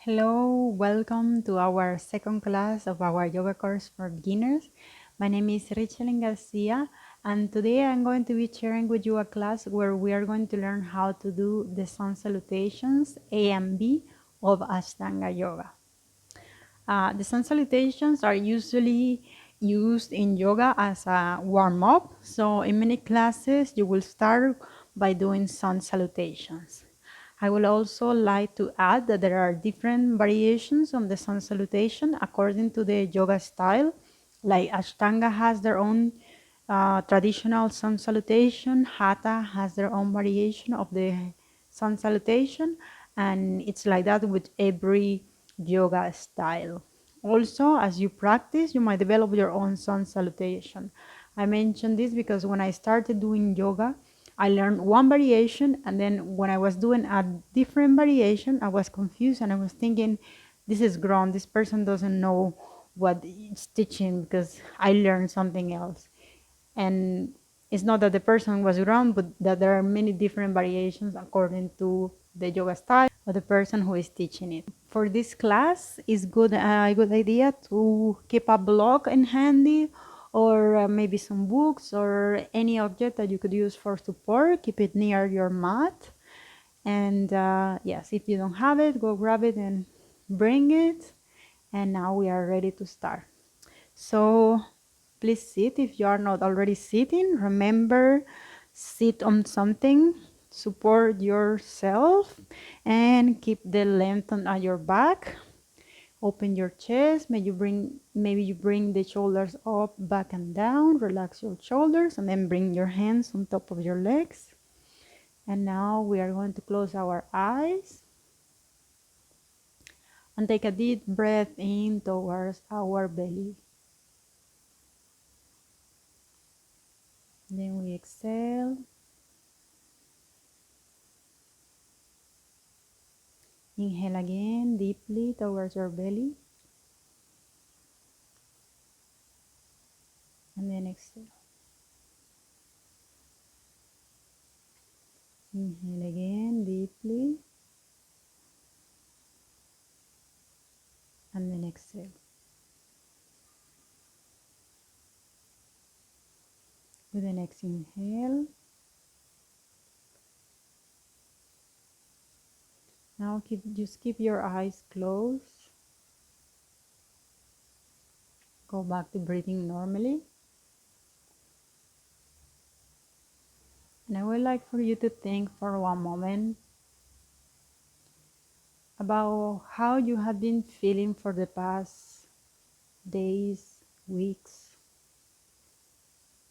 Hello, welcome to our second class of our yoga course for beginners. My name is Richelin Garcia, and today I'm going to be sharing with you a class where we are going to learn how to do the sun salutations A and B of Ashtanga yoga. The sun salutations are usually used in yoga as a warm-up. So in many classes, you will start by doing sun salutations. I would also like to add that there are different variations on the sun salutation according to the yoga style. Like Ashtanga has their own traditional sun salutation, Hatha has their own variation of the sun salutation, and it's like that with every yoga style. Also, as you practice, you might develop your own sun salutation. I mentioned this because when I started doing yoga, I learned one variation, and then when I was doing a different variation, I was confused and I was thinking, this is wrong. This person doesn't know what it's teaching because I learned something else. And it's not that the person was wrong, but that there are many different variations according to the yoga style of the person who is teaching it. For this class, it's a good idea to keep a blog in handy, or maybe some books or any object that you could use for support. Keep it near your mat. And yes, if you don't have it, go grab it and bring it. And now we are ready to start. So please sit if you are not already sitting. Remember, sit on something, support yourself, and keep the length on your back. Open your chest. Maybe you bring the shoulders up, back and down. Relax your shoulders, and then bring your hands on top of your legs. And now we are going to close our eyes and take a deep breath in towards our belly. Then we exhale. Inhale again deeply towards your belly. And then exhale. Inhale again deeply. And then exhale. With the next inhale. Now just keep your eyes closed. Go back to breathing normally. And I would like for you to think for one moment about how you have been feeling for the past days, weeks.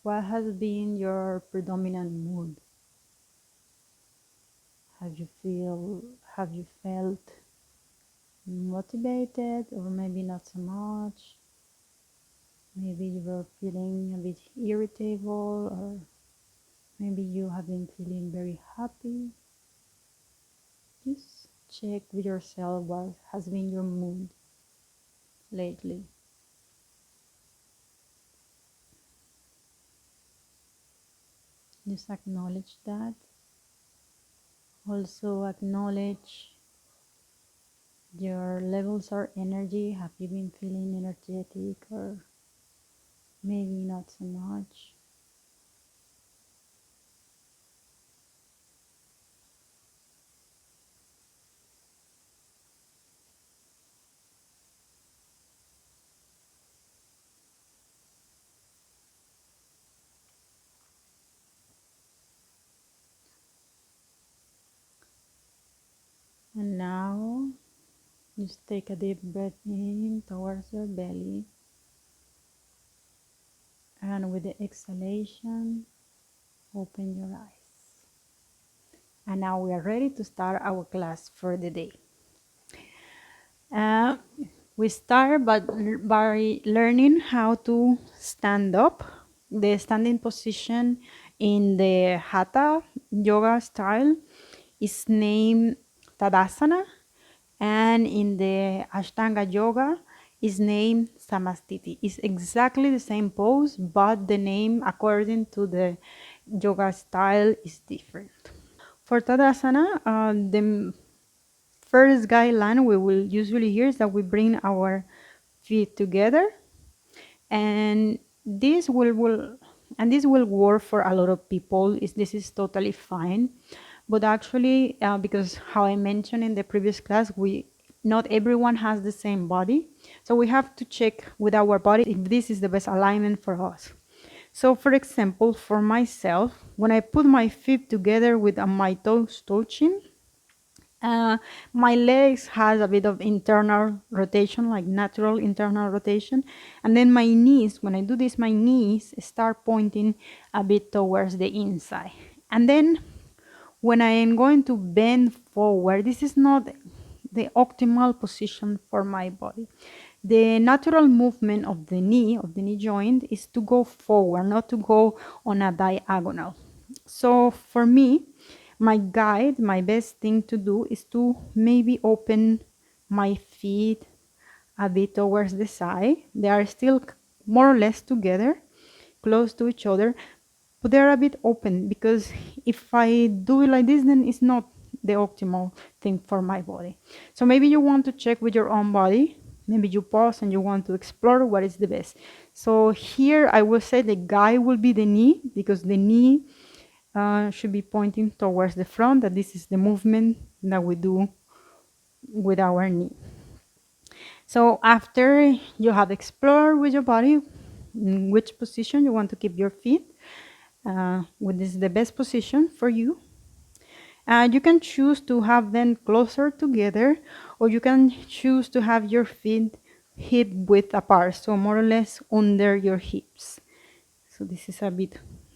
What has been your predominant mood? Have you felt motivated, or maybe not so much? Maybe you were feeling a bit irritable, or maybe you have been feeling very happy. Just check with yourself what has been your mood lately. Just acknowledge that. Also acknowledge your levels of energy. Have you been feeling energetic, or maybe not so much? And now just take a deep breath in towards your belly, and with the exhalation, open your eyes. And now we are ready to start our class for the day. We start by learning how to stand up. The standing position in the Hatha yoga style is named Tadasana, and in the Ashtanga yoga is named Samasthiti. It's exactly the same pose, but the name according to the yoga style is different. For Tadasana, the first guideline we will usually hear is that we bring our feet together, and this will work for a lot of people. This is totally fine, but actually, because how I mentioned in the previous class, not everyone has the same body, so we have to check with our body if this is the best alignment for us. So for example, for myself, when I put my feet together with my toes touching, my legs has a bit of internal rotation, like natural internal rotation. And then my knees, when I do this, my knees start pointing a bit towards the inside. And then when I am going to bend forward, this is not the optimal position for my body. The natural movement of the knee joint, is to go forward, not to go on a diagonal. So for me, my best thing to do is to maybe open my feet a bit towards the side. They are still more or less together, close to each other, but they're a bit open, because if I do it like this, then it's not the optimal thing for my body. So maybe you want to check with your own body. Maybe you pause and you want to explore what is the best. So here I will say the guide will be the knee, because the knee should be pointing towards the front, that this is the movement that we do with our knee. So after you have explored with your body in which position you want to keep your feet, what is the best position for you, you can choose to have them closer together, or you can choose to have your feet hip width apart, so more or less under your hips. So this is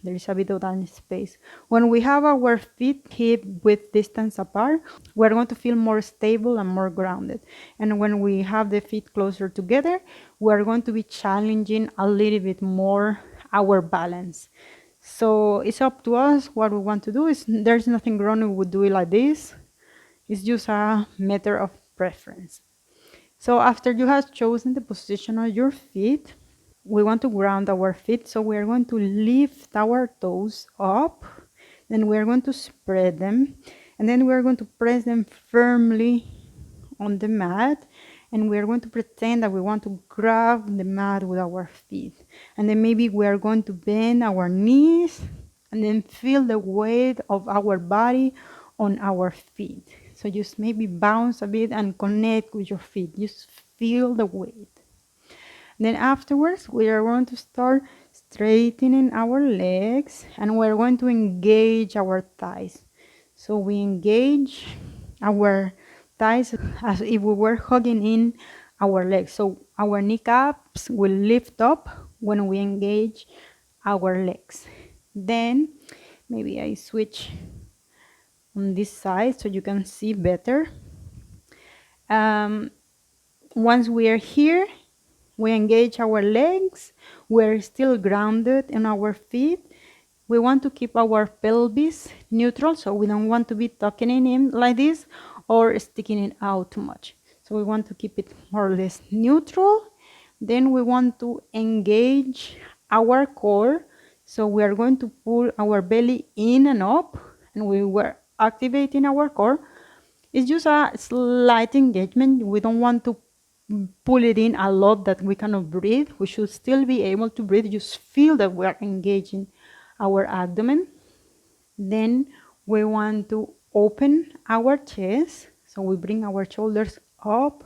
there is a bit of that space. When we have our feet hip width distance apart, we're going to feel more stable and more grounded. And when we have the feet closer together, we're going to be challenging a little bit more our balance. So it's up to us what we want to do. There's nothing wrong with doing like this. It's just a matter of preference. So after you have chosen the position of your feet, we want to ground our feet, so we're going to lift our toes up, then we're going to spread them, and then we're going to press them firmly on the mat, and we're going to pretend that we want to grab the mat with our feet. And then maybe we're going to bend our knees and then feel the weight of our body on our feet. So just maybe bounce a bit and connect with your feet. Just feel the weight. Then afterwards, we are going to start straightening our legs, and we're going to engage our thighs. So we engage our thighs as if we were hugging in our legs. So our kneecaps will lift up when we engage our legs. Then maybe I switch on this side so you can see better. Once we are here, we engage our legs. We're still grounded in our feet. We want to keep our pelvis neutral, so we don't want to be tucking it in like this or sticking it out too much. So we want to keep it more or less neutral. Then we want to engage our core. So we are going to pull our belly in and up, and we were activating our core. It's just a slight engagement. We don't want to pull it in a lot that we cannot breathe. We should still be able to breathe. Just feel that we are engaging our abdomen. Then we want to open our chest. So we bring our shoulders up,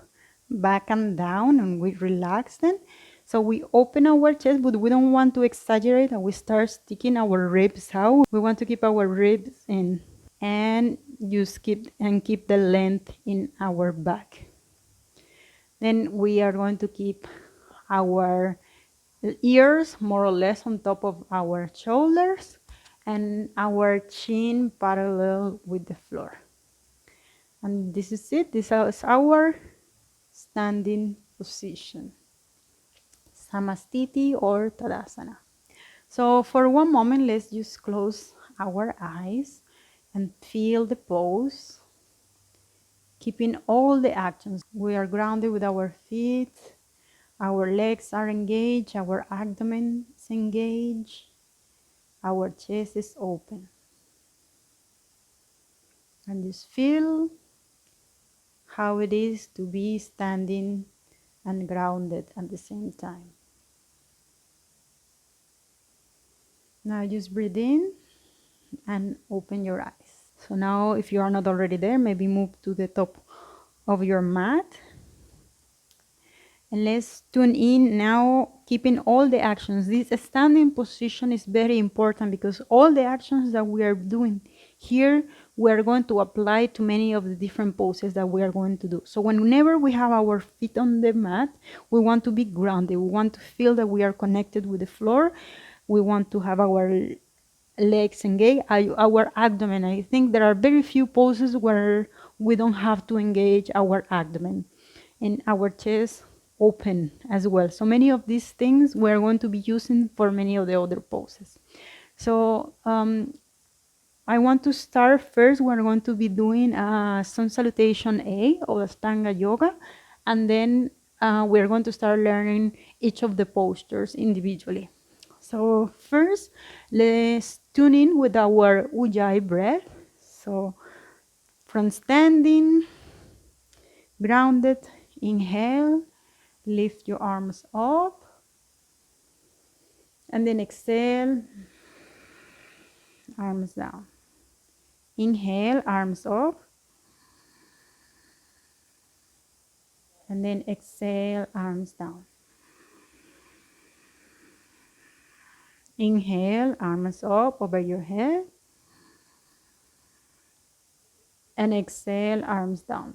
back and down, and we relax them. So we open our chest, but we don't want to exaggerate and we start sticking our ribs out. We want to keep our ribs in and just keep the length in our back. Then we are going to keep our ears more or less on top of our shoulders and our chin parallel with the floor. And this is it. This is our standing position. Samasthiti or Tadasana. So for one moment, let's just close our eyes and feel the pose. Keeping all the actions. We are grounded with our feet. Our legs are engaged. Our abdomen is engaged. Our chest is open. And just feel how it is to be standing and grounded at the same time. Now just breathe in and open your eyes. So now if you are not already there, maybe move to the top of your mat. And let's tune in now, keeping all the actions. This standing position is very important because all the actions that we are doing here, we are going to apply to many of the different poses that we are going to do. So whenever we have our feet on the mat, we want to be grounded. We want to feel that we are connected with the floor. We want to have our legs engage, our abdomen. I think there are very few poses where we don't have to engage our abdomen and our chest open as well. So many of these things we're going to be using for many of the other poses. So I want to start first. We're going to be doing Sun Salutation A of Ashtanga Yoga, and then we're going to start learning each of the postures individually. So first, let's tune in with our Ujjayi breath. So from standing, grounded, inhale, lift your arms up, and then exhale, arms down. Inhale, arms up, and then exhale, arms down. Inhale, arms up over your head, and exhale, arms down.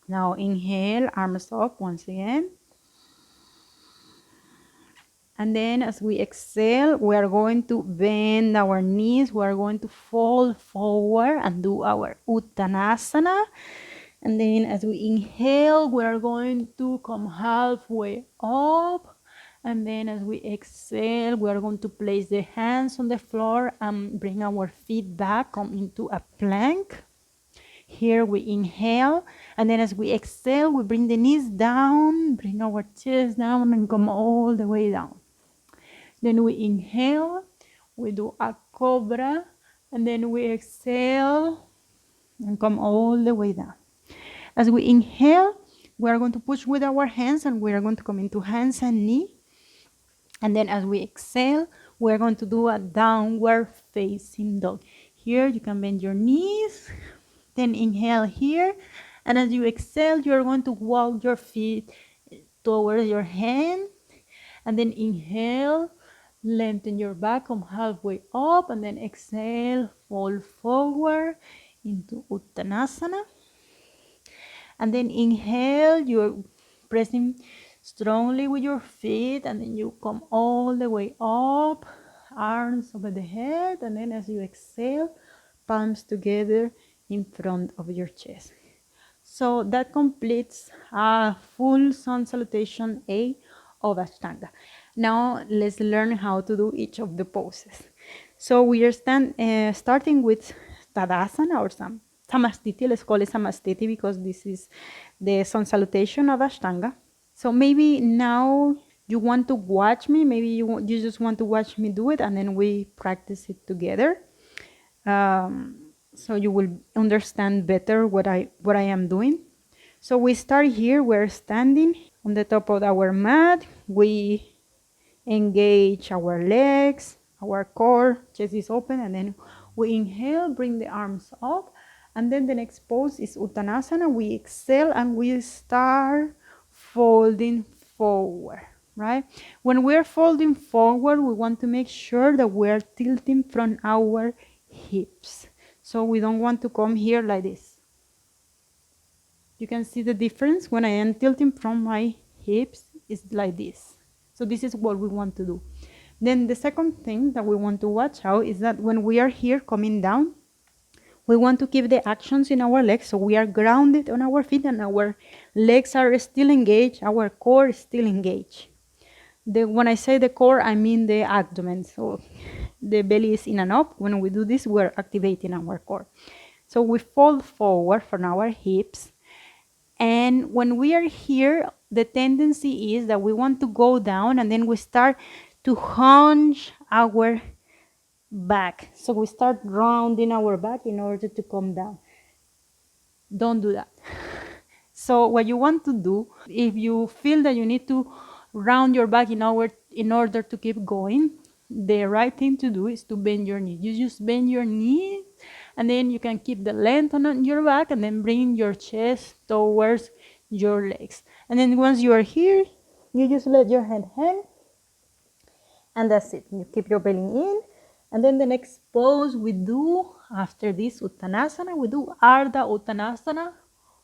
Now inhale, arms up once again. And then as we exhale, we are going to bend our knees. We are going to fall forward and do our Uttanasana. And then as we inhale, we are going to come halfway up. And then as we exhale, we are going to place the hands on the floor and bring our feet back, come into a plank. Here we inhale, and then as we exhale, we bring the knees down, bring our chest down, and come all the way down. Then we inhale, we do a Cobra, and then we exhale and come all the way down. As we inhale, we are going to push with our hands, and we are going to come into hands and knee. And then as we exhale, we are going to do a downward facing dog. Here you can bend your knees, then inhale here, and as you exhale, you are going to walk your feet towards your hand, and then inhale, lengthen your back, come halfway up, and then exhale, fall forward into Uttanasana. And then inhale, you're pressing strongly with your feet, and then you come all the way up, arms over the head, and then as you exhale, palms together in front of your chest. So that completes a full Sun Salutation A of Ashtanga. Now let's learn how to do each of the poses. So we are starting with Tadasana or Samasthiti. Let's call it Samasthiti because this is the Sun Salutation of Ashtanga. So maybe now you want to watch me. Maybe you just want to watch me do it, and then we practice it together. So you will understand better what I am doing. So we start here. We're standing on the top of our mat. We engage our legs, our core, chest is open, and then we inhale, bring the arms up, and then the next pose is Uttanasana. We exhale and we start folding forward, right? When we're folding forward, we want to make sure that we're tilting from our hips. So we don't want to come here like this. You can see the difference. When I am tilting from my hips, it's like this. So this is what we want to do. Then the second thing that we want to watch out is that when we are here coming down, we want to keep the actions in our legs. So we are grounded on our feet and our legs are still engaged. Our core is still engaged. When I say the core, I mean the abdomen. So the belly is in and up. When we do this, we're activating our core. So we fold forward from our hips. And when we are here, the tendency is that we want to go down and then we start to hunch our back. So we start rounding our back in order to come down. Don't do that. So what you want to do, if you feel that you need to round your back in order to keep going, the right thing to do is to bend your knee. You just bend your knee, and then you can keep the length on your back, and then bring your chest towards your legs. And then once you are here, you just let your head hang, and that's it. You keep your belly in. And then the next pose we do after this Uttanasana, we do Urdhva Uttanasana,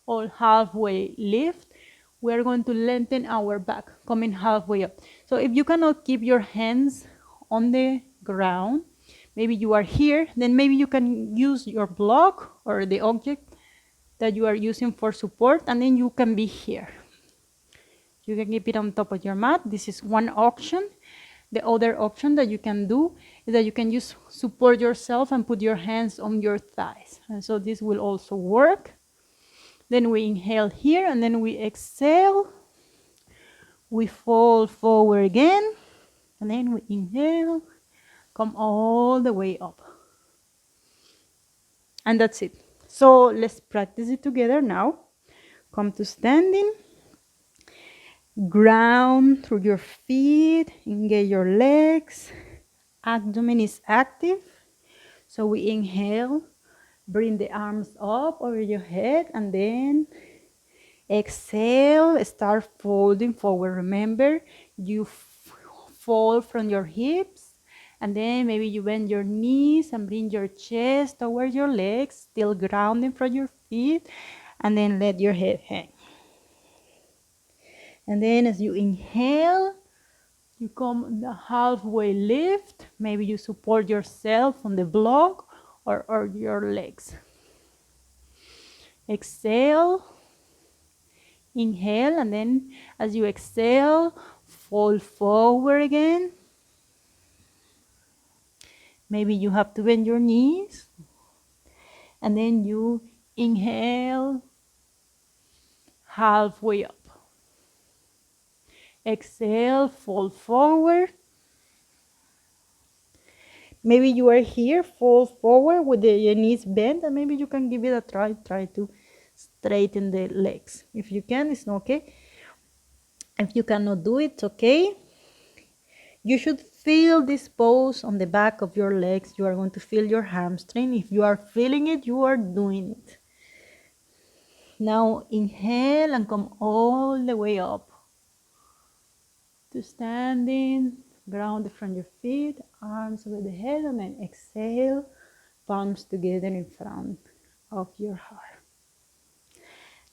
or halfway lift. We are going to lengthen our back, coming halfway up. So if you cannot keep your hands on the ground, maybe you are here, then maybe you can use your block or the object that you are using for support, and then you can be here. You can keep it on top of your mat. This is one option. The other option that you can do is that you can just support yourself and put your hands on your thighs. And so this will also work. Then we inhale here, and then we exhale. We fall forward again, and then we inhale, come all the way up. And that's it. So let's practice it together now. Come to standing. Ground through your feet, engage your legs. Abdomen is active. So we inhale, bring the arms up over your head, and then exhale, start folding forward. Remember, you fall from your hips, and then maybe you bend your knees and bring your chest toward your legs, still grounding from your feet, and then let your head hang. And then as you inhale, you come the halfway lift. Maybe you support yourself on the block or your legs. Exhale, inhale, and then as you exhale, fall forward again. Maybe you have to bend your knees. And then you inhale, halfway up. Exhale, fall forward. Maybe you are here, fall forward with your knees bent, and maybe you can give it a try. Try to straighten the legs. If you can, it's okay. If you cannot do it, it's okay. You should feel this pose on the back of your legs. You are going to feel your hamstring. If you are feeling it, you are doing it. Now inhale and come all the way up to standing, grounded from your feet, arms over the head, and then exhale, palms together in front of your heart.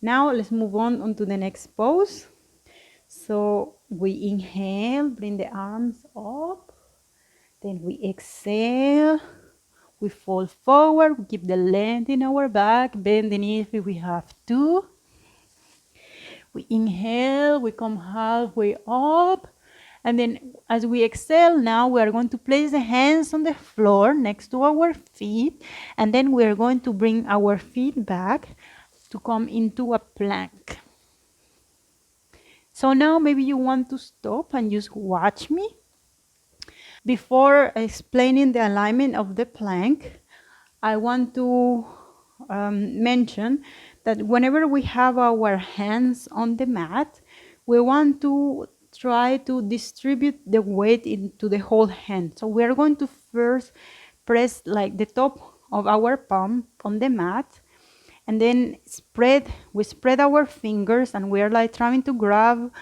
Now let's move on to the next pose. So we inhale, bring the arms up, then we exhale, we fall forward, we keep the length in our back, bend the knees if we have to. We inhale, we come halfway up, and then as we exhale, now we are going to place the hands on the floor next to our feet, and then we are going to bring our feet back to come into a plank. So now maybe you want to stop and just watch me. Before explaining the alignment of the plank, I want to mention that whenever we have our hands on the mat, we want to try to distribute the weight into the whole hand. So we are going to first press like the top of our palm on the mat, and then we spread our fingers, and we are like trying to grab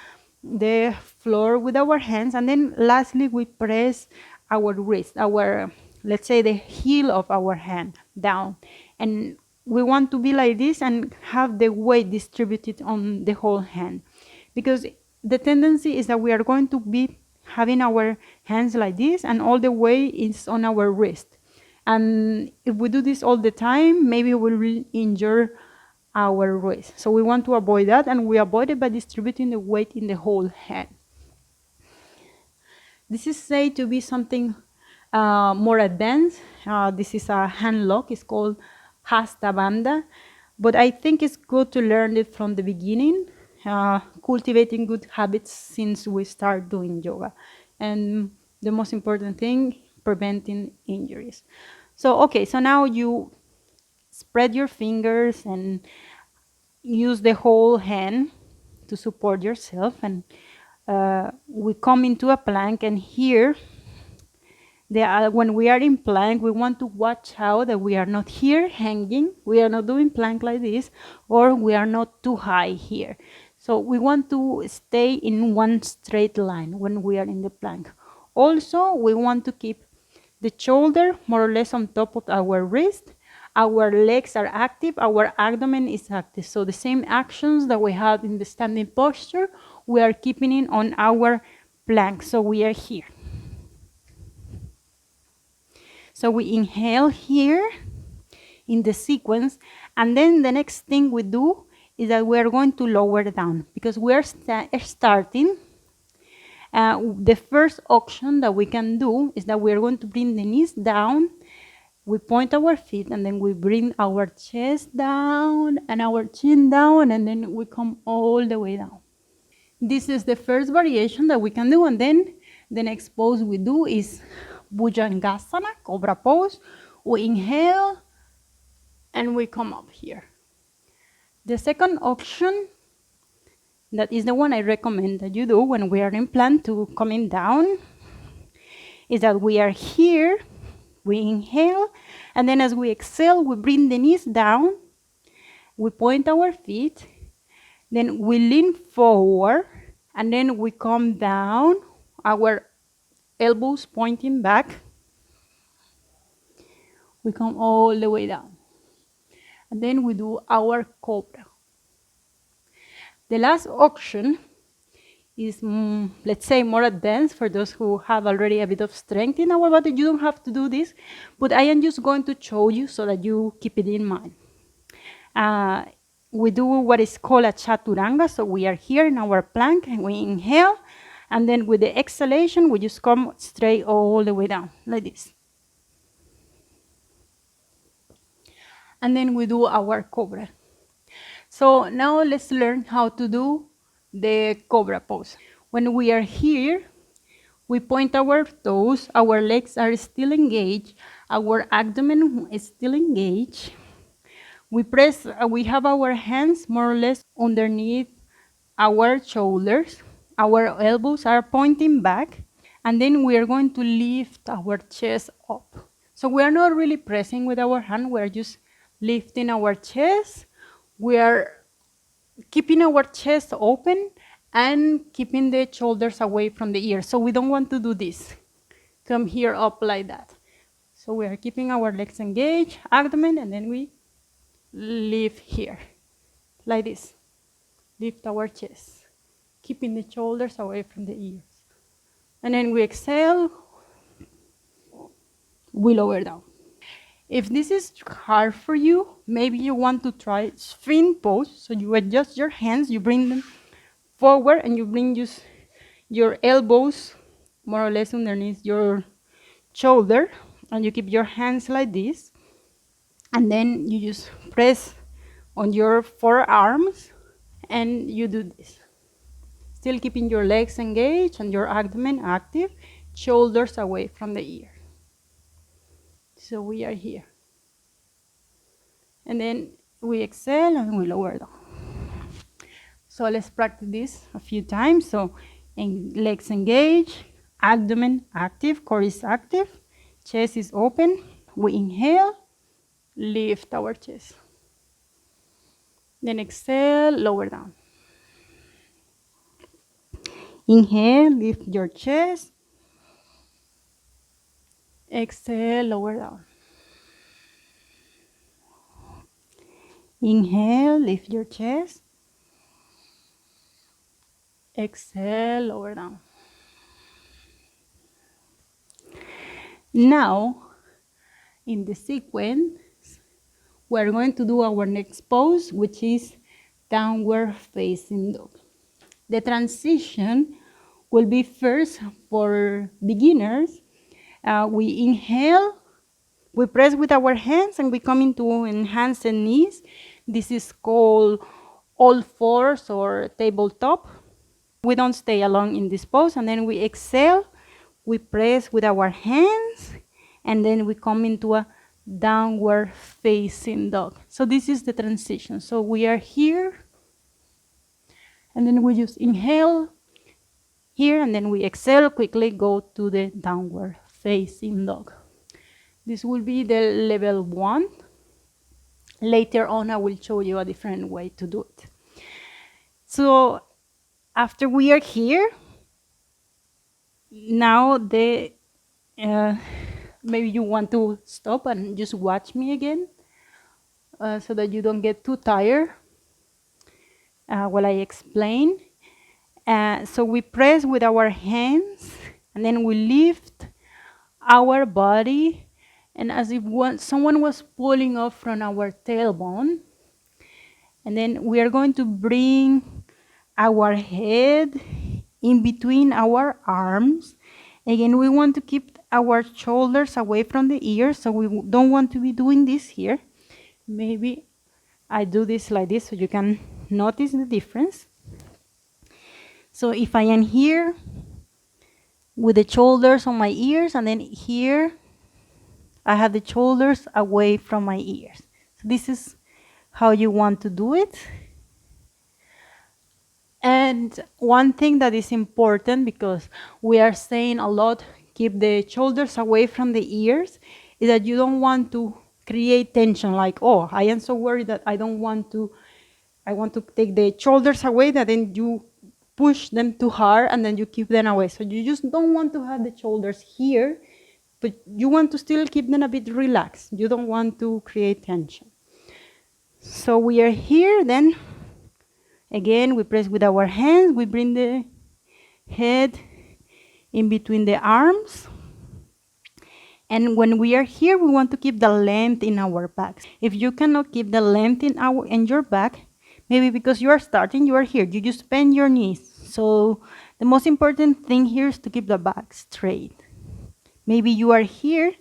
the floor with our hands, and then lastly we press our wrist, let's say the heel of our hand down, and we want to be like this and have the weight distributed on the whole hand, because the tendency is that we are going to be having our hands like this and all the weight is on our wrist, and if we do this all the time, maybe we will injure our wrist. So we want to avoid that, and we avoid it by distributing the weight in the whole hand. This is said to be something more advanced. This is a hand lock. It's called Hasta Bandha. But I think it's good to learn it from the beginning, cultivating good habits since we start doing yoga. And the most important thing, preventing injuries. So, okay, so now you spread your fingers and use the whole hand to support yourself, and we come into a plank, and here when we are in plank, we want to watch out that we are not here hanging, we are not doing plank like this, or we are not too high here. So we want to stay in one straight line when we are in the plank. Also, we want to keep the shoulder more or less on top of our wrist. Our legs are active, our abdomen is active. So the same actions that we have in the standing posture, we are keeping it on our plank. So we are here. So we inhale here in the sequence, and then the next thing we do is that we are going to lower down, because we are starting. The first option that we can do is that we are going to bring the knees down, we point our feet, and then we bring our chest down and our chin down, and then we come all the way down. This is the first variation that we can do, and then the next pose we do is Bujhangasana, Cobra pose. We inhale and we come up here. The second option, that is the one I recommend that you do when we are in plank to coming down, is that we are here, we inhale, and then as we exhale, we bring the knees down, we point our feet, then we lean forward, and then we come down, our elbows pointing back. We come all the way down. And then we do our Cobra. The last option is, let's say, more advanced for those who have already a bit of strength in our body. You don't have to do this, but I am just going to show you so that you keep it in mind. We do what is called a chaturanga. So we are here in our plank, and we inhale, and then with the exhalation, we just come straight all the way down, like this. And then we do our Cobra. So now let's learn how to do the Cobra pose. When we are here, we point our toes, our legs are still engaged, our abdomen is still engaged. We press, we have our hands more or less underneath our shoulders, our elbows are pointing back, and then we are going to lift our chest up. So we are not really pressing with our hand, we are just lifting our chest. We are keeping our chest open and keeping the shoulders away from the ears. So we don't want to do this. Come here up like that. So we are keeping our legs engaged, abdomen, and then we lift here, like this. Lift our chest, keeping the shoulders away from the ears. And then we exhale, we lower down. If this is hard for you, maybe you want to try sphinx pose. So you adjust your hands, you bring them forward, and you bring just your elbows more or less underneath your shoulder, and you keep your hands like this, and then you just press on your forearms, and you do this. Still keeping your legs engaged and your abdomen active, shoulders away from the ear. So we are here. And then we exhale and we lower down. So let's practice this a few times. So legs engaged, abdomen active, core is active, chest is open. We inhale, lift our chest. Then exhale, lower down. Inhale, lift your chest. Exhale, lower down. Inhale, lift your chest. Exhale, lower down. Now, in the sequence, we're going to do our next pose, which is downward facing dog. The transition will be first for beginners. We inhale, we press with our hands, and we come into hands and knees. This is called all fours or tabletop. We don't stay long in this pose, and then we exhale, we press with our hands, and then we come into a downward facing dog. So this is the transition. So we are here, and then we just inhale here, and then we exhale, quickly go to the downward facing dog. This will be the level 1. Later on, I will show you a different way to do it. So after we are here, now maybe you want to stop and just watch me again so that you don't get too tired while I explain. So we press with our hands, and then we lift our body, and as if someone was pulling off from our tailbone. And then we are going to bring our head in between our arms. Again, we want to keep our shoulders away from the ears, so we don't want to be doing this here. Maybe I do this like this so you can notice the difference. So if I am here with the shoulders on my ears, and then here I have the shoulders away from my ears. So this is how you want to do it. And one thing that is important, because we are saying a lot, keep the shoulders away from the ears, is that you don't want to create tension, like, oh, I am so worried that I want to take the shoulders away, that then you push them too hard and then you keep them away. So you just don't want to have the shoulders here, but you want to still keep them a bit relaxed. You don't want to create tension. So we are here, then again, we press with our hands, we bring the head in between the arms. And when we are here, we want to keep the length in our back. If you cannot keep the length in your back, maybe because you are starting, you are here, you just bend your knees. So the most important thing here is to keep the back straight. Maybe you are here,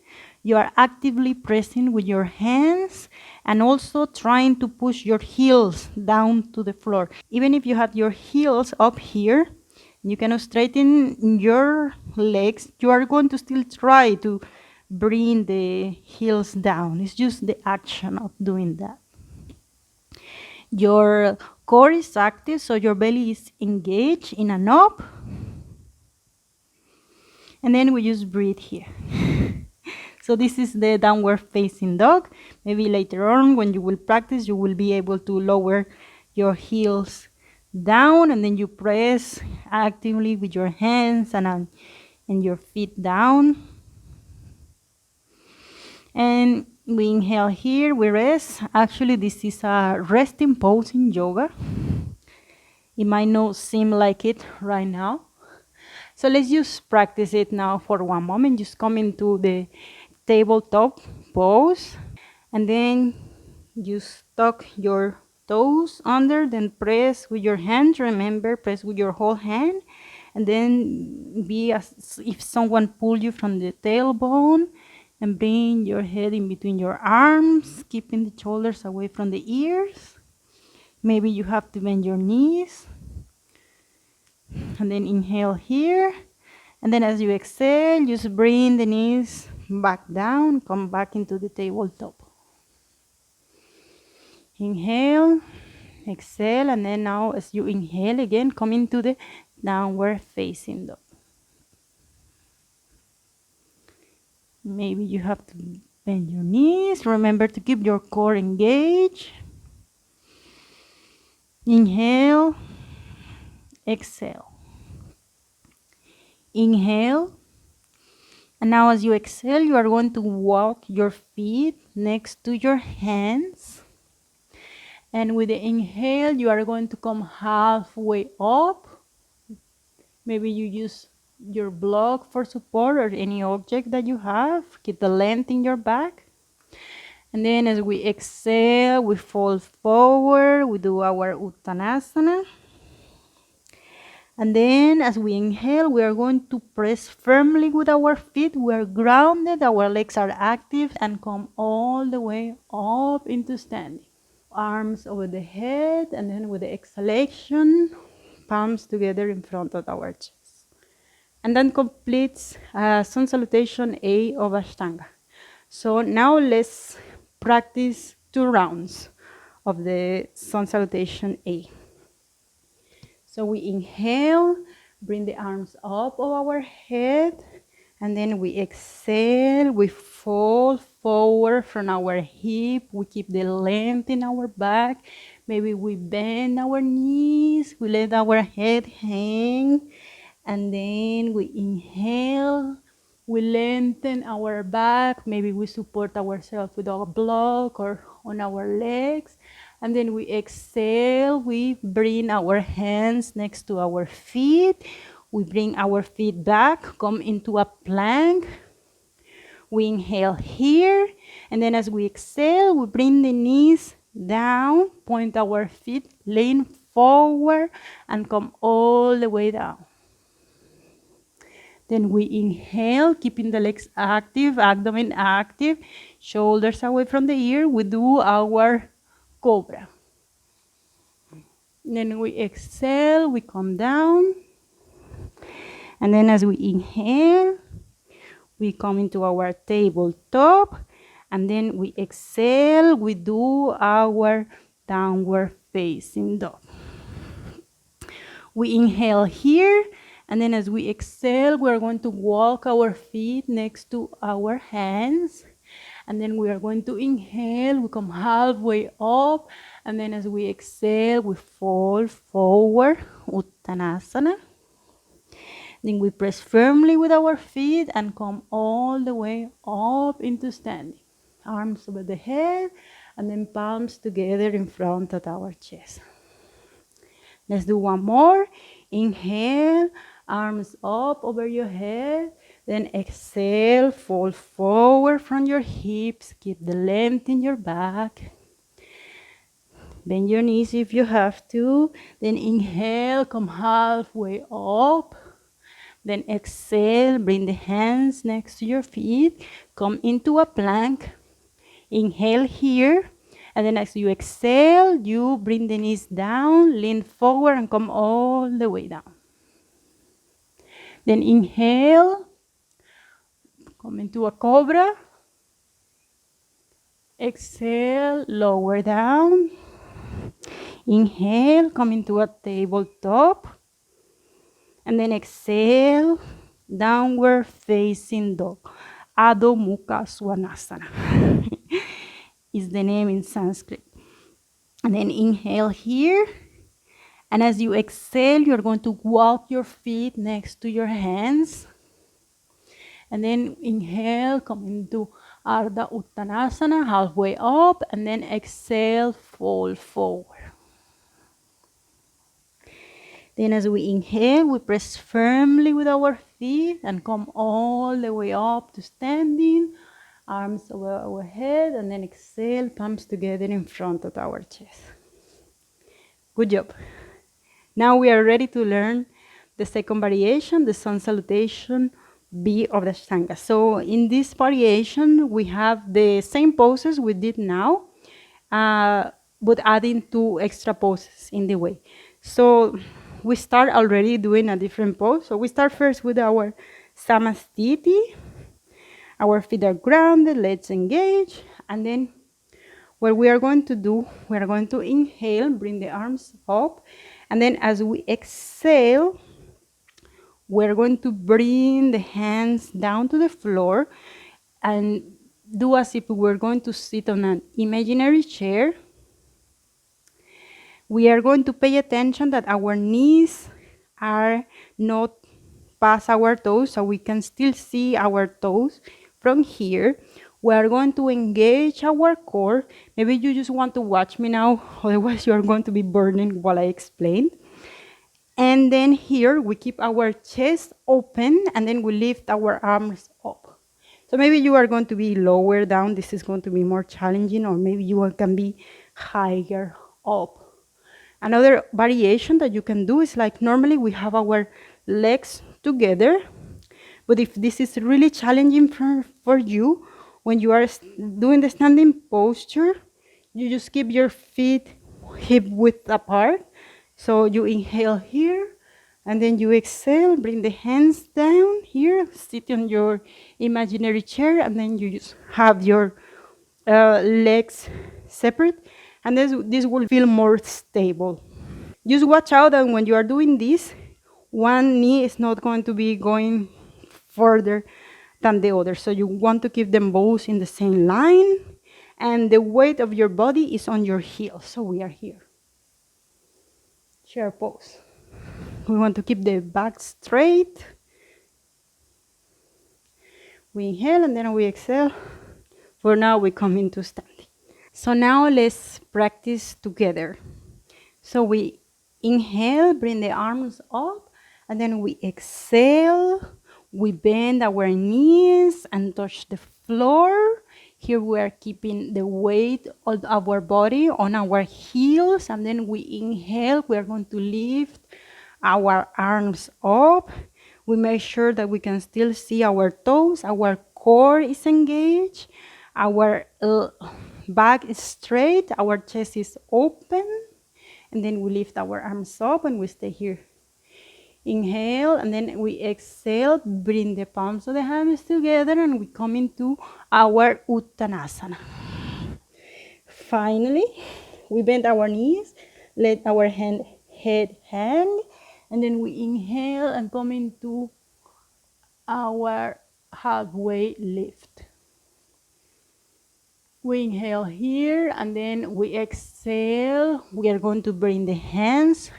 you are actively pressing with your hands and also trying to push your heels down to the floor. Even if you have your heels up here, you cannot straighten your legs, you are going to still try to bring the heels down. It's just the action of doing that. Your core is active, so your belly is engaged in an up. And then we just breathe here. So this is the downward facing dog. Maybe later on when you will practice, you will be able to lower your heels down, and then you press actively with your hands and your feet down. And we inhale here, we rest. Actually, this is a resting pose in yoga. It might not seem like it right now. So let's just practice it now for one moment. Just come into the tabletop pose, and then just tuck your toes under, then press with your hands. Remember, press with your whole hand, and then be as if someone pulled you from the tailbone, and bring your head in between your arms, keeping the shoulders away from the ears. Maybe you have to bend your knees. And then inhale here. And then as you exhale, just bring the knees back down, come back into the tabletop. Inhale, exhale, and then now as you inhale again, come into the downward facing dog. Maybe you have to bend your knees. Remember to keep your core engaged. Inhale, exhale. Inhale. And now as you exhale, you are going to walk your feet next to your hands. And with the inhale, you are going to come halfway up. Maybe you use your block for support or any object that you have. Keep the length in your back. And then as we exhale, we fall forward. We do our Uttanasana. And then as we inhale, we are going to press firmly with our feet. We are grounded, our legs are active, and come all the way up into standing. Arms over the head, and then with the exhalation, palms together in front of our chest. And then completes Sun Salutation A of Ashtanga. So now let's practice 2 rounds of the Sun Salutation A. So we inhale, bring the arms up over our head, and then we exhale, we fall forward from our hip, we keep the length in our back, maybe we bend our knees, we let our head hang, and then we inhale, we lengthen our back, maybe we support ourselves with a block or on our legs, and then we exhale, we bring our hands next to our feet, we bring our feet back, come into a plank, we inhale here, and then as we exhale, we bring the knees down, point our feet, lean forward, and come all the way down. Then we inhale, keeping the legs active, abdomen active, shoulders away from the ear. We do our Cobra. Then we exhale, we come down. And then as we inhale, we come into our tabletop. And then we exhale, we do our downward facing dog. We inhale here. And then as we exhale, we're going to walk our feet next to our hands. And then we are going to inhale, we come halfway up. And then as we exhale, we fall forward, Uttanasana. Then we press firmly with our feet and come all the way up into standing. Arms over the head, and then palms together in front of our chest. Let's do one more. Inhale, arms up over your head. Then exhale, fall forward from your hips. Keep the length in your back. Bend your knees if you have to. Then inhale, come halfway up. Then exhale, bring the hands next to your feet. Come into a plank. Inhale here. And then as you exhale, you bring the knees down, lean forward, and come all the way down. Then inhale, come into a Cobra. Exhale, lower down. Inhale, come into a tabletop. And then exhale, downward facing dog. Adho, muka, svanasana is the name in Sanskrit. And then inhale here. And as you exhale, you're going to walk your feet next to your hands. And then inhale, come into Urdhva Uttanasana, halfway up. And then exhale, fall forward. Then as we inhale, we press firmly with our feet and come all the way up to standing. Arms over our head, and then exhale, palms together in front of our chest. Good job. Now we are ready to learn the second variation, the Sun Salutation B of the Ashtanga. So in this variation, we have the same poses we did now, but adding 2 extra poses in the way. So we start already doing a different pose. So we start first with our Samasthiti. Our feet are grounded, legs engaged, and then what we are going to do, we are going to inhale, bring the arms up, and then as we exhale, we're going to bring the hands down to the floor and do as if we were going to sit on an imaginary chair. We are going to pay attention that our knees are not past our toes, so we can still see our toes from here. We are going to engage our core. Maybe you just want to watch me now, otherwise you are going to be burning while I explain. And then here we keep our chest open, and then we lift our arms up. So maybe you are going to be lower down. This is going to be more challenging, or maybe you can be higher up. Another variation that you can do is like normally we have our legs together. But if this is really challenging for you, when you are doing the standing posture, you just keep your feet hip width apart. So you inhale here, And then you exhale, bring the hands down here, sit on your imaginary chair, and then you just have your legs separate. And this will feel more stable. Just watch out that when you are doing this, one knee is not going to be going further than the other. So you want to keep them both in the same line, and the weight of your body is on your heels. So we are here. Chair pose. We want to keep the back straight. We inhale and then we exhale. For now, we come into standing. So now let's practice together. So we inhale, bring the arms up, and then we exhale. We bend our knees and touch the floor. Here we are keeping the weight of our body on our heels, and then we inhale. We are going to lift our arms up. We make sure that we can still see our toes. Our core is engaged. Our back is straight. Our chest is open. And then we lift our arms up and we stay here. Inhale, and then we exhale. Bring the palms of the hands together, and we come into our Uttanasana. Finally, we bend our knees, let our head hang, and then we inhale and come into our halfway lift. We inhale here, and then we exhale. We are going to bring the hands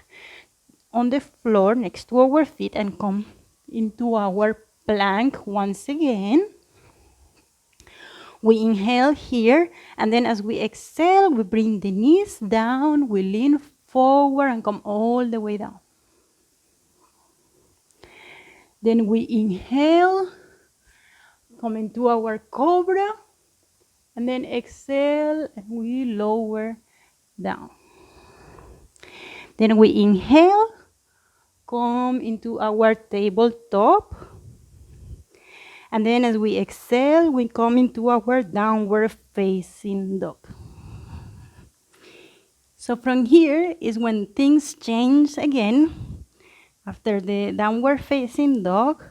on the floor next to our feet and come into our plank once again. We inhale here, and then as we exhale, we bring the knees down, we lean forward and come all the way down. Then we inhale, come into our Cobra, and then exhale, and we lower down. Then we inhale, come into our tabletop. And then as we exhale, we come into our downward facing dog. So from here is when things change again. After the downward facing dog,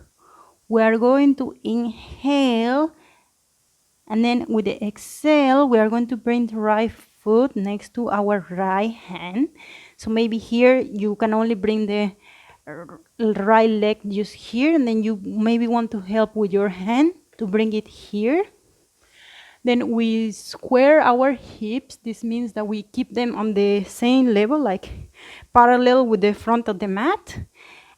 we are going to inhale. And then with the exhale, we are going to bring the right foot next to our right hand. So maybe here you can only bring the right leg just here, and then you maybe want to help with your hand to bring it here. Then we square our hips. This means that we keep them on the same level, like parallel with the front of the mat.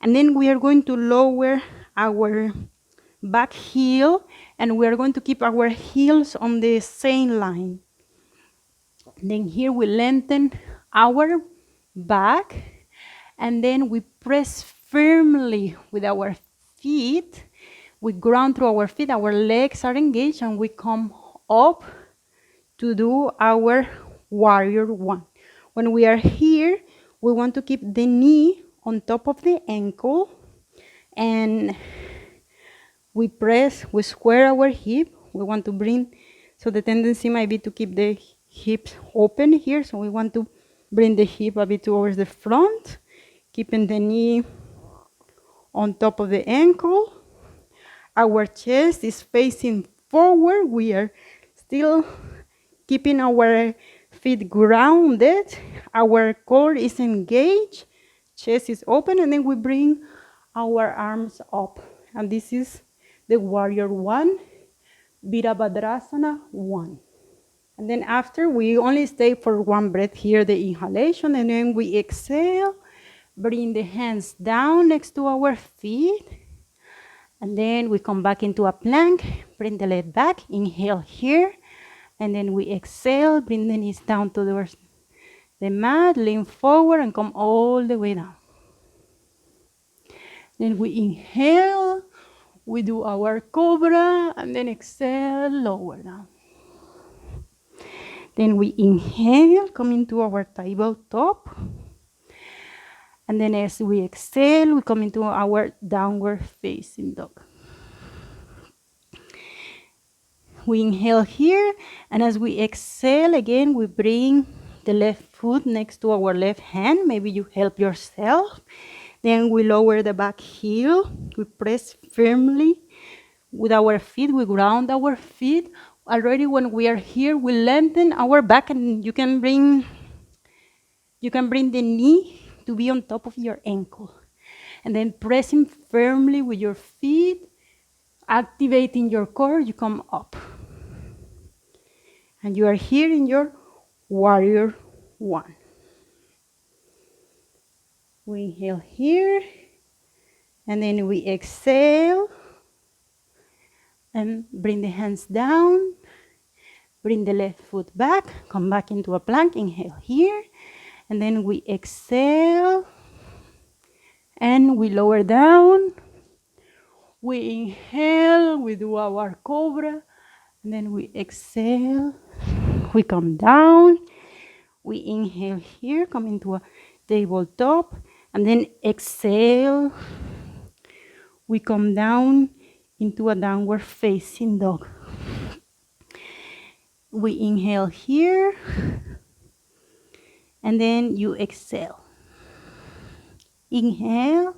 And then we are going to lower our back heel, and we are going to keep our heels on the same line. Then here we lengthen our back, and then we press firmly with our feet. We ground through our feet, our legs are engaged, and we come up to do our warrior one. When we are here, we want to keep the knee on top of the ankle, and we press, we square our hip. We want to bring, so the tendency might be to keep the hips open here. So we want to bring the hip a bit towards the front, keeping the knee on top of the ankle. Our chest is facing forward. We are still keeping our feet grounded. Our core is engaged. Chest is open, and then we bring our arms up. And this is the warrior one, Virabhadrasana 1. And then after, we only stay for one breath here, the inhalation, and then we exhale, bring the hands down next to our feet, and then we come back into a plank, bring the leg back, inhale here, and then we exhale, bring the knees down towards the mat, lean forward, and come all the way down. Then we inhale, we do our Cobra, and then exhale, lower down. Then we inhale, come into our tabletop. And then as we exhale, we come into our downward facing dog. We inhale here, and as we exhale again, we bring the left foot next to our left hand. Maybe you help yourself. Then we lower the back heel. We press firmly with our feet. We ground our feet. Already when we are here, we lengthen our back, and you can bring the knee to be on top of your ankle. And then pressing firmly with your feet, activating your core, you come up. And you are here in your warrior one. We inhale here, and then we exhale, and bring the hands down, bring the left foot back, come back into a plank, inhale here, and then we exhale, and we lower down, we inhale, we do our Cobra, and then we exhale, we come down, we inhale here, come into a tabletop, and then exhale, we come down into a downward facing dog. We inhale here, and then you exhale. Inhale,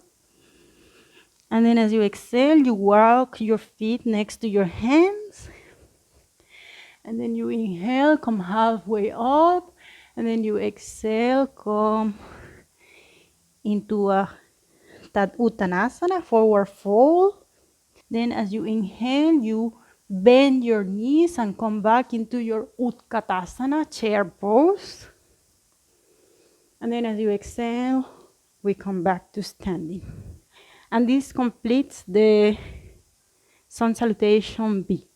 and then as you exhale, you walk your feet next to your hands, and then you inhale, come halfway up, and then you exhale, come into a Uttanasana, forward fold. Then as you inhale, you bend your knees and come back into your Utkatasana, chair pose. And then as you exhale, we come back to standing. And this completes the Sun Salutation B.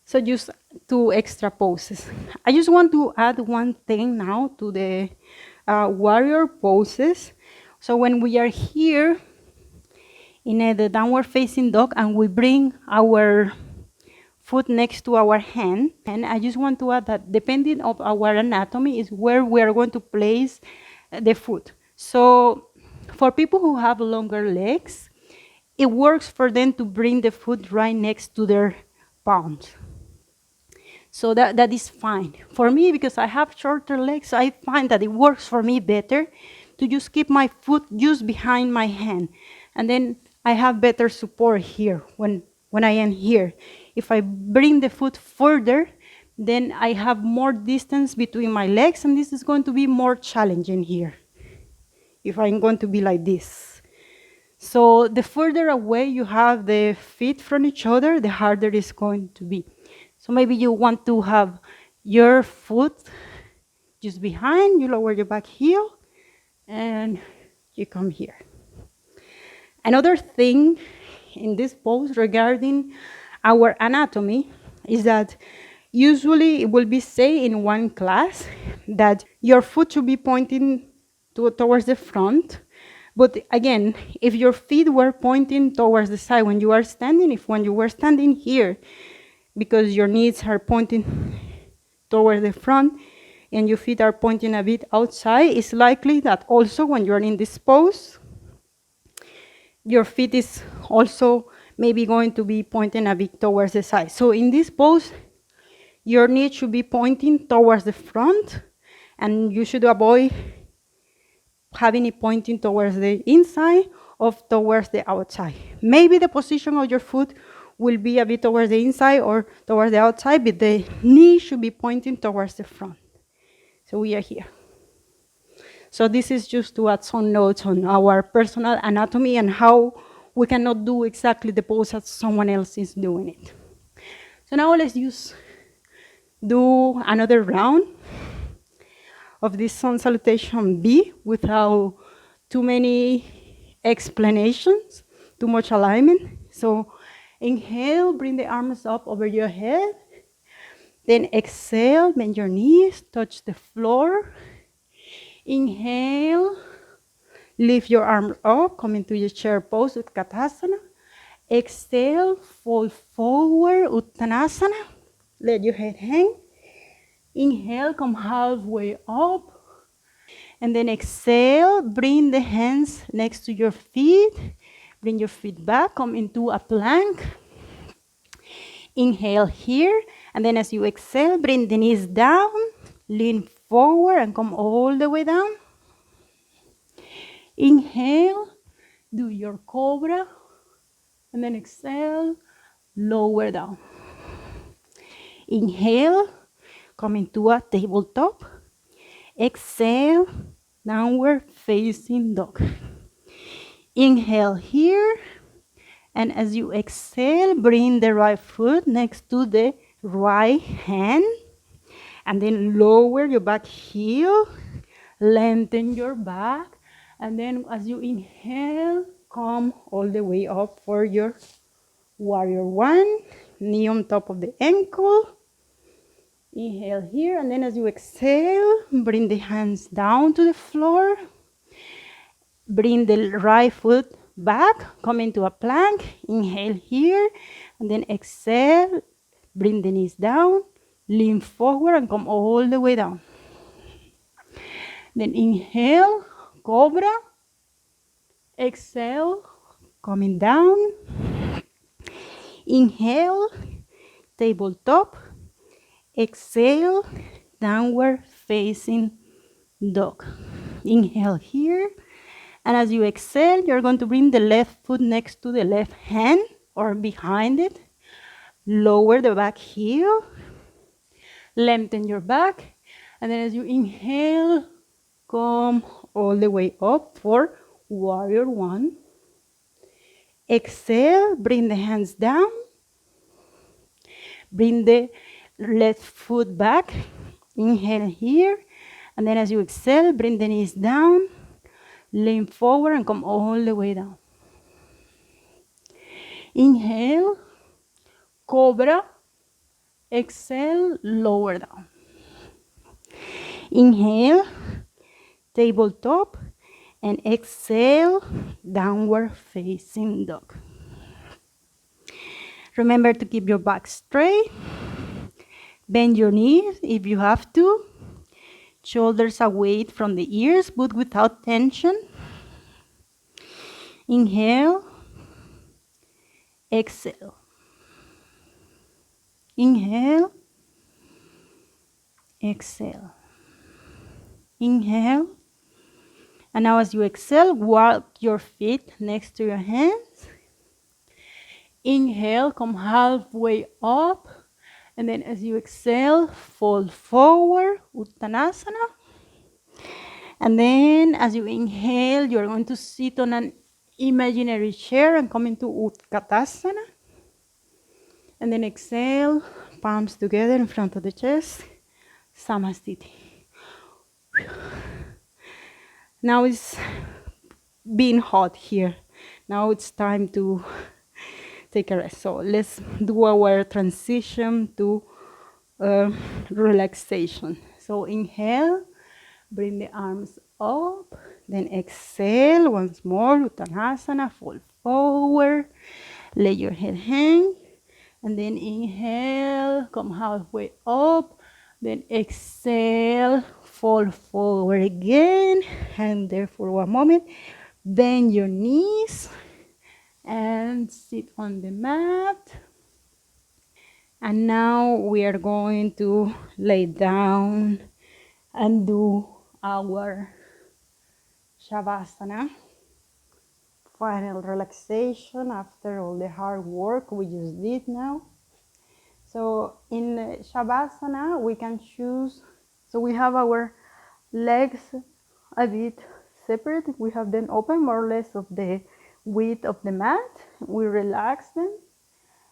So just 2 extra poses. I just want to add one thing now to the warrior poses. So when we are here in the downward facing dog and we bring our foot next to our hand, and I just want to add that depending on our anatomy is where we are going to place the foot. So for people who have longer legs, it works for them to bring the foot right next to their palms. So that is fine. For me, because I have shorter legs, I find that it works for me better to just keep my foot just behind my hand. And then I have better support here when I am here. If I bring the foot further, then I have more distance between my legs, and this is going to be more challenging here if I'm going to be like this. So the further away you have the feet from each other, the harder it's going to be. So maybe you want to have your foot just behind, you lower your back heel, and you come here. Another thing in this pose regarding our anatomy is that usually it will be said in one class that your foot should be pointing towards the front. But again, if your feet were pointing towards the side when you are standing, when you were standing here, because your knees are pointing towards the front and your feet are pointing a bit outside, it's likely that also when you're in this pose, your feet is also maybe going to be pointing a bit towards the side. So in this pose, your knee should be pointing towards the front, and you should avoid having it pointing towards the inside or towards the outside. Maybe the position of your foot will be a bit towards the inside or towards the outside, but the knee should be pointing towards the front. So we are here. So this is just to add some notes on our personal anatomy and how we cannot do exactly the pose as someone else is doing it. So now let's just do another round of this Sun Salutation B without too many explanations, too much alignment. So inhale, bring the arms up over your head. Then exhale, bend your knees, touch the floor. Inhale, lift your arms up, come into your chair pose, Utkatasana. Exhale, fold forward, Uttanasana. Let your head hang. Inhale, come halfway up. And then exhale, bring the hands next to your feet. Bring your feet back, come into a plank. Inhale here, and then as you exhale, bring the knees down, lean forward and come all the way down. Inhale, do your Cobra, and then exhale, lower down. Inhale, come into a tabletop. Exhale, downward facing dog. Inhale here, and as you exhale, bring the right foot next to the right hand, and then lower your back heel, lengthen your back, and then as you inhale, come all the way up for your warrior one, knee on top of the ankle. Inhale here, and then as you exhale, bring the hands down to the floor. Bring the right foot back, come into a plank. Inhale here, and then exhale. Bring the knees down, lean forward, and come all the way down. Then inhale, Cobra. Exhale, coming down. Inhale, tabletop. Exhale, downward facing dog. Inhale here. And as you exhale, you're going to bring the left foot next to the left hand or behind it. Lower the back heel. Lengthen your back. And then as you inhale, come all the way up for warrior one. Exhale, bring the hands down. Bring the left foot back. Inhale here. And then as you exhale, bring the knees down. Lean forward and come all the way down. Inhale, Cobra. Exhale, lower down. Inhale, tabletop, and exhale, downward facing dog. Remember to keep your back straight. Bend your knees if you have to. Shoulders away from the ears, but without tension. Inhale, exhale. Inhale, exhale. Inhale. And now as you exhale, walk your feet next to your hands. Inhale, come halfway up. And then as you exhale, fold forward, Uttanasana. And then as you inhale, you're going to sit on an imaginary chair and come into Utkatasana. And then exhale, palms together in front of the chest, Samasthiti. Now it's being hot here. Now it's time to take a rest. So let's do our transition to relaxation. So inhale, bring the arms up, then exhale once more, Uttanasana, fold forward, let your head hang, and then inhale, come halfway up, then exhale, fold forward again, and there for one moment, bend your knees, and sit on the mat. And now we are going to lay down and do our Shavasana, final relaxation after all the hard work we just did now. So in Shavasana, we can choose, so we have our legs a bit separate. We have them open more or less of the width of the mat. We relax them.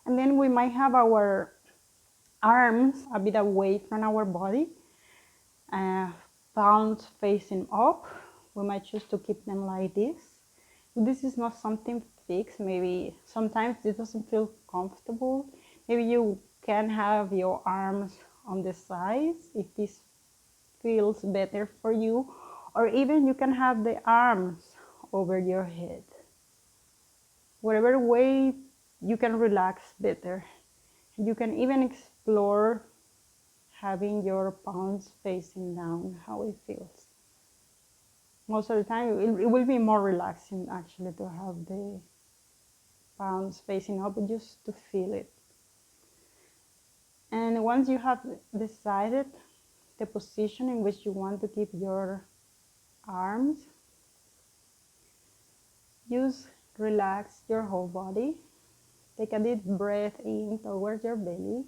And then we might have our arms a bit away from our body, palms facing up. We might choose to keep them like this. This is not something fixed. Maybe sometimes this doesn't feel comfortable. Maybe you can have your arms on the sides if this feels better for you, or even you can have the arms over your head. Whatever way you can relax better. You can even explore having your palms facing down, how it feels. Most of the time, it will be more relaxing actually to have the palms facing up, just to feel it. And once you have decided the position in which you want to keep your arms, Just relax your whole body. Take a deep breath in towards your belly.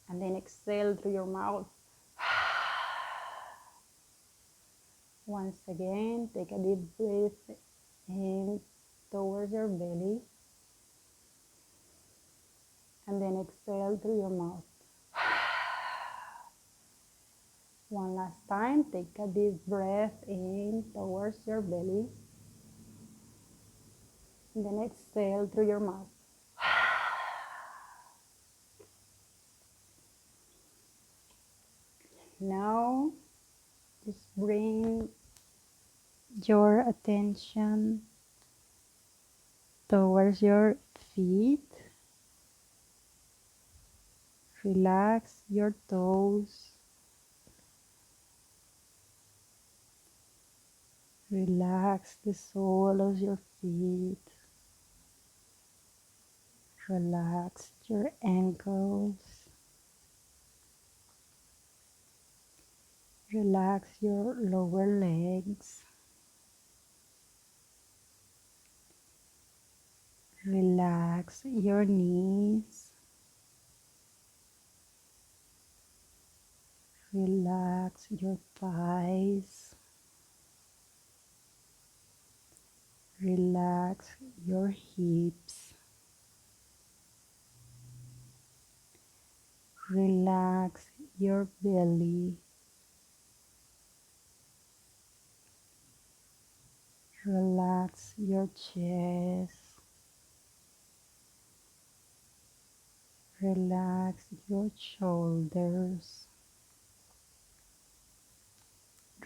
And then exhale through your mouth. Once again, take a deep breath in towards your belly. And then exhale through your mouth. One last time, take a deep breath in towards your belly. And then exhale through your mouth. Now, just bring your attention towards your feet. Relax your toes. Relax the sole of your feet. Relax your ankles. Relax your lower legs. Relax your knees. Relax your thighs. Relax your hips. Relax your belly. Relax your chest. Relax your shoulders.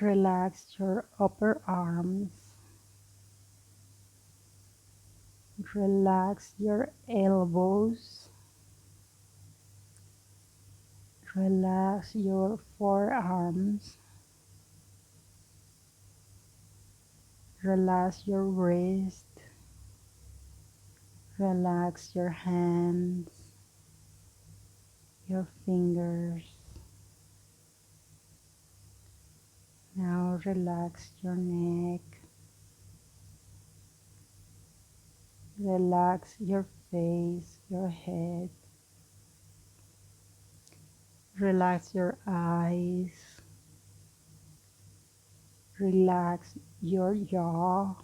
Relax your upper arms. Relax your elbows. Relax your forearms. Relax your wrist. Relax your hands, your fingers. Now relax your neck. Relax your face, your head. Relax your eyes. Relax your jaw.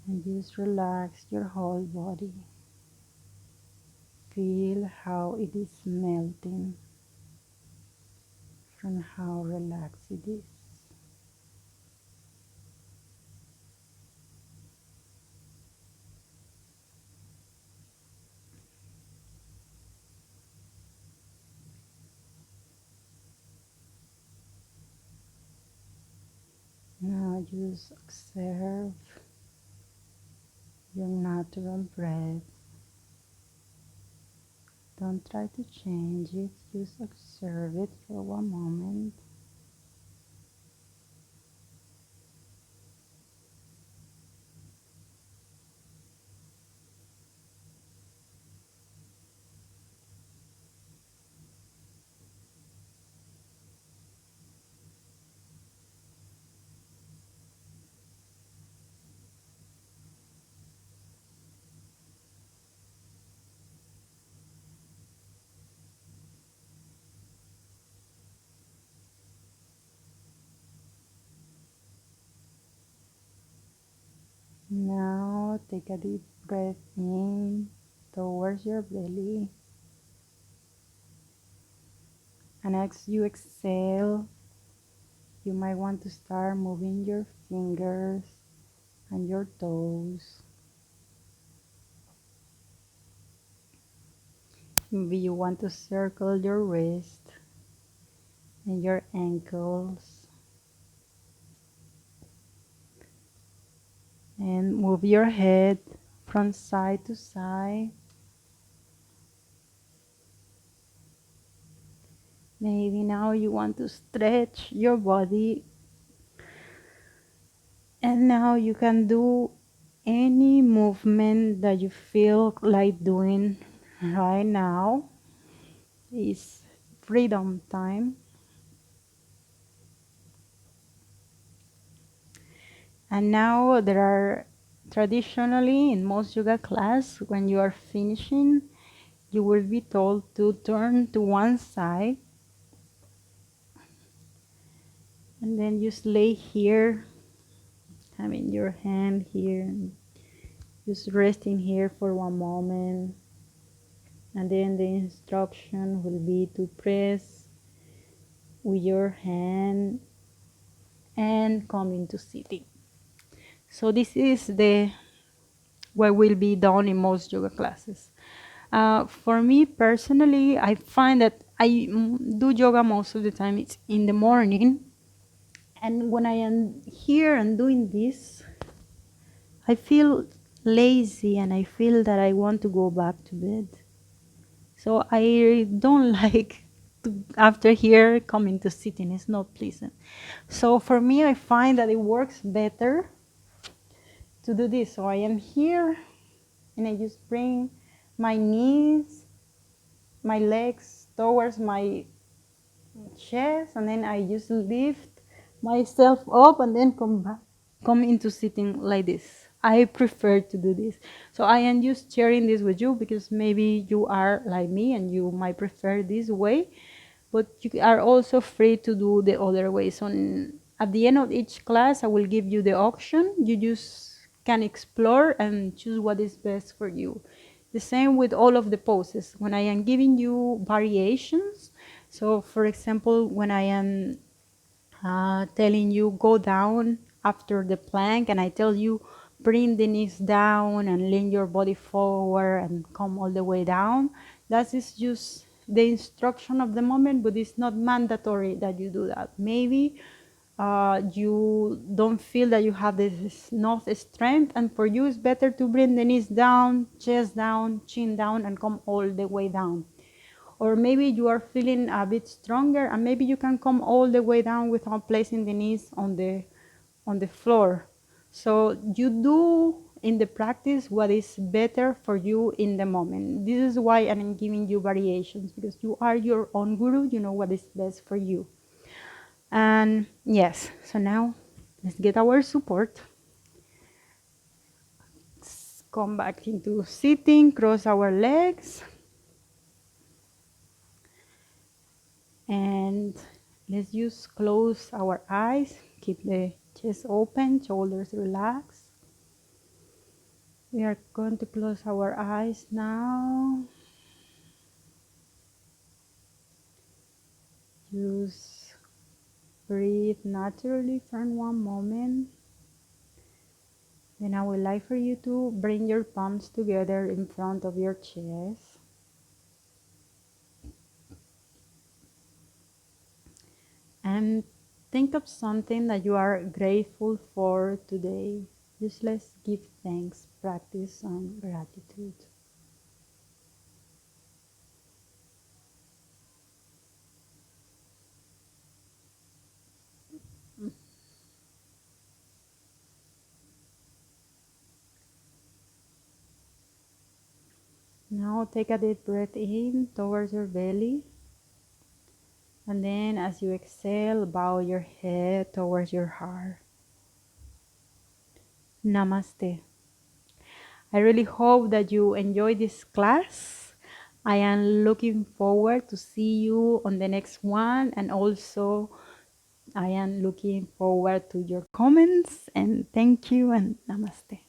And just relax your whole body. Feel how it is melting from how relaxed it is. Now just observe your natural breath. Don't try to change it, just observe it for one moment. Now take a deep breath in towards your belly. And as you exhale, you might want to start moving your fingers and your toes. Maybe you want to circle your wrist and your ankles. And move your head from side to side. Maybe now you want to stretch your body. And now you can do any movement that you feel like doing right now. It's freedom time. And now there are traditionally in most yoga class, when you are finishing, you will be told to turn to one side and then just lay here, having your hand here, and just resting here for one moment. And then the instruction will be to press with your hand and come into sitting. So this is the what will be done in most yoga classes. For me personally, I find that I do yoga most of the time. It's in the morning, and when I am here and doing this, I feel lazy and I feel that I want to go back to bed. So I don't like to, after here coming to sitting. It's not pleasant. So for me, I find that it works better to do this. So I am here and I just bring my knees, my legs towards my chest, and then I just lift myself up and then come back, come into sitting like this. I prefer to do this. So I am just sharing this with you because maybe you are like me and you might prefer this way, but you are also free to do the other way. So at the end of each class, I will give you the option. You just can explore and choose what is best for you. The same with all of the poses. When I am giving you variations, so for example, when I am telling you go down after the plank and I tell you bring the knees down and lean your body forward and come all the way down, that is just the instruction of the moment, but it's not mandatory that you do that. Maybe you don't feel that you have this enough strength, and for you it's better to bring the knees down, chest down, chin down, and come all the way down. Or maybe you are feeling a bit stronger and maybe you can come all the way down without placing the knees on the floor. So you do in the practice what is better for you in the moment. This is why I'm giving you variations, because you are your own guru, you know what is best for you. And yes, so now let's get our support. Let's come back into sitting, cross our legs. And let's just close our eyes, keep the chest open, shoulders relaxed. We are going to close our eyes now. Just breathe naturally for one moment. Then I would like for you to bring your palms together in front of your chest. And think of something that you are grateful for today. Just let's give thanks, practice some gratitude. Now take a deep breath in towards your belly. And then as you exhale, bow your head towards your heart. Namaste. I really hope that you enjoy this class. I am looking forward to see you on the next one, and also I am looking forward to your comments, and thank you and namaste.